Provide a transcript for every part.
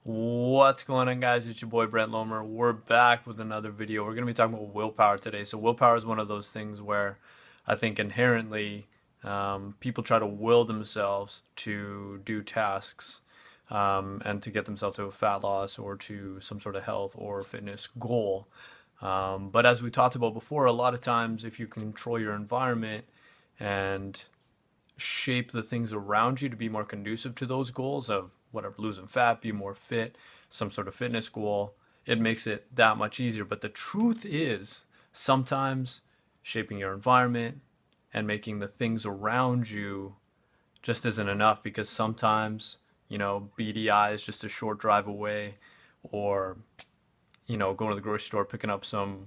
What's going on, guys? It's your boy Brent Lohmer. We're back with another video. We're going to be talking about willpower today. So willpower is one of those things where I think inherently people try to will themselves to do tasks and to get themselves to a fat loss or to some sort of health or fitness goal. But as we talked about before, a lot of times if you control your environment and shape the things around you to be more conducive to those goals of whatever, losing fat, be more fit, some sort of fitness goal, it makes it that much easier. But the truth is, sometimes shaping your environment and making the things around you just isn't enough, because sometimes, BDI is just a short drive away, or, going to the grocery store, picking up some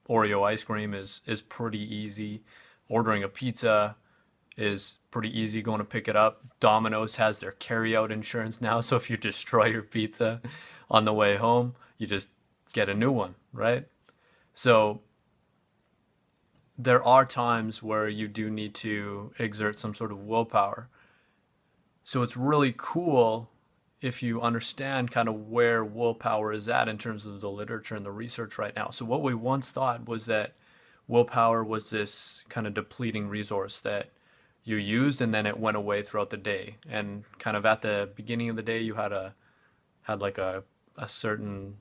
Oreo ice cream is pretty easy. Ordering a pizza is pretty easy, going to pick it up. Domino's has their carry-out insurance now, so if you destroy your pizza on the way home, you just get a new one, right? So there are times where you do need to exert some sort of willpower. So it's really cool if you understand kind of where willpower is at in terms of the literature and the research right now. So what we once thought was that willpower was this kind of depleting resource that you used and then it went away throughout the day. And kind of at the beginning of the day, you had like a certain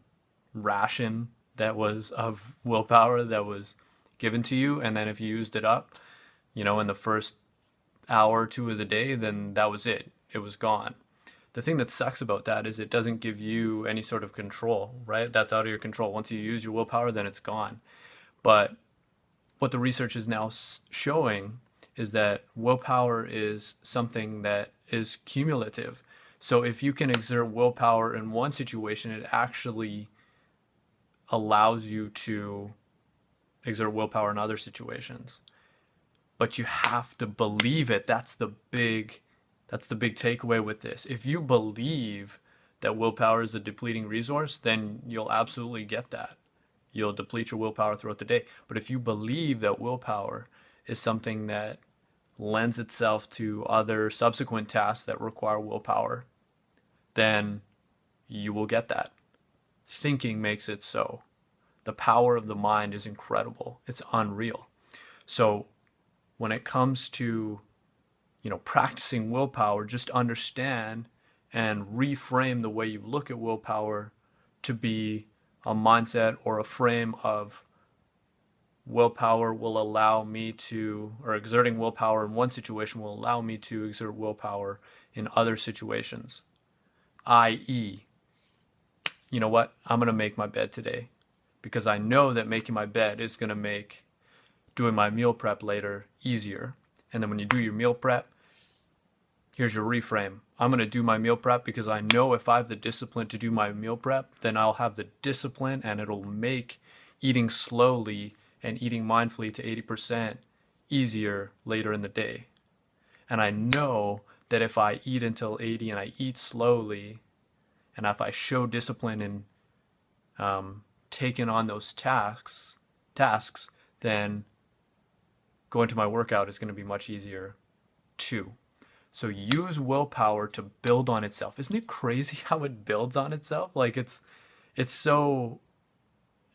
ration that was of willpower that was given to you. And then if you used it up, in the first hour or two of the day, then that was it. It was gone. The thing that sucks about that is it doesn't give you any sort of control, right? That's out of your control. Once you use your willpower, then it's gone. But what the research is now showing is that willpower is something that is cumulative. So if you can exert willpower in one situation, it actually allows you to exert willpower in other situations. But you have to believe it. That's the big takeaway with this. If you believe that willpower is a depleting resource, then you'll absolutely get that. You'll deplete your willpower throughout the day. But if you believe that willpower is something that lends itself to other subsequent tasks that require willpower, then you will get that. Thinking makes it so. The power of the mind is incredible. It's unreal. So when it comes to, practicing willpower, just understand and reframe the way you look at willpower to be a mindset or a frame of willpower will allow me to, or exerting willpower in one situation will allow me to exert willpower in other situations. i.e., you know what? I'm going to make my bed today because I know that making my bed is going to make doing my meal prep later easier. And then when you do your meal prep, here's your reframe. I'm going to do my meal prep because I know if I have the discipline to do my meal prep, then I'll have the discipline and it'll make eating slowly and eating mindfully to 80% easier later in the day. And I know that if I eat until 80 and I eat slowly, and if I show discipline in taking on those tasks, then going to my workout is going to be much easier too. So use willpower to build on itself. Isn't it crazy how it builds on itself? Like it's so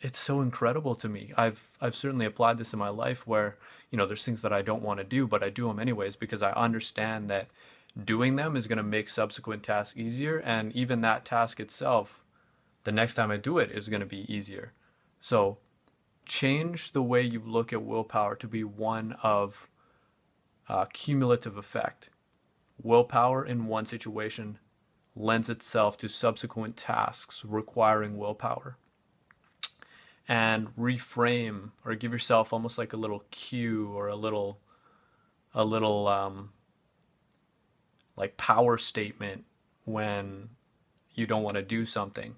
incredible to me. I've certainly applied this in my life where, there's things that I don't want to do, but I do them anyways because I understand that doing them is going to make subsequent tasks easier. And even that task itself, the next time I do it, is going to be easier. So change the way you look at willpower to be one of cumulative effect. Willpower in one situation lends itself to subsequent tasks requiring willpower. And reframe, or give yourself almost like a little cue or a little like power statement when you don't want to do something.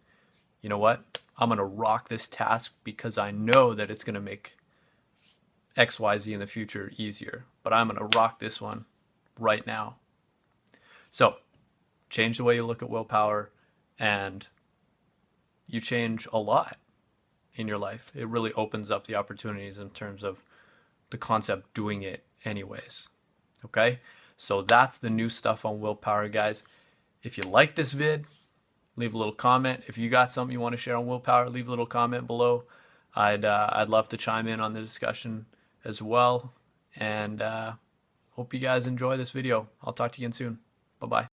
You know what? I'm going to rock this task because I know that it's going to make XYZ in the future easier, but I'm going to rock this one right now. So change the way you look at willpower and you change a lot in your life. It really opens up the opportunities in terms of the concept doing it anyways. Okay? So that's the new stuff on willpower, guys. If you like this vid, leave a little comment. If you got something you want to share on willpower, leave a little comment below. I'd love to chime in on the discussion as well. And hope you guys enjoy this video. I'll talk to you again soon. Bye-bye.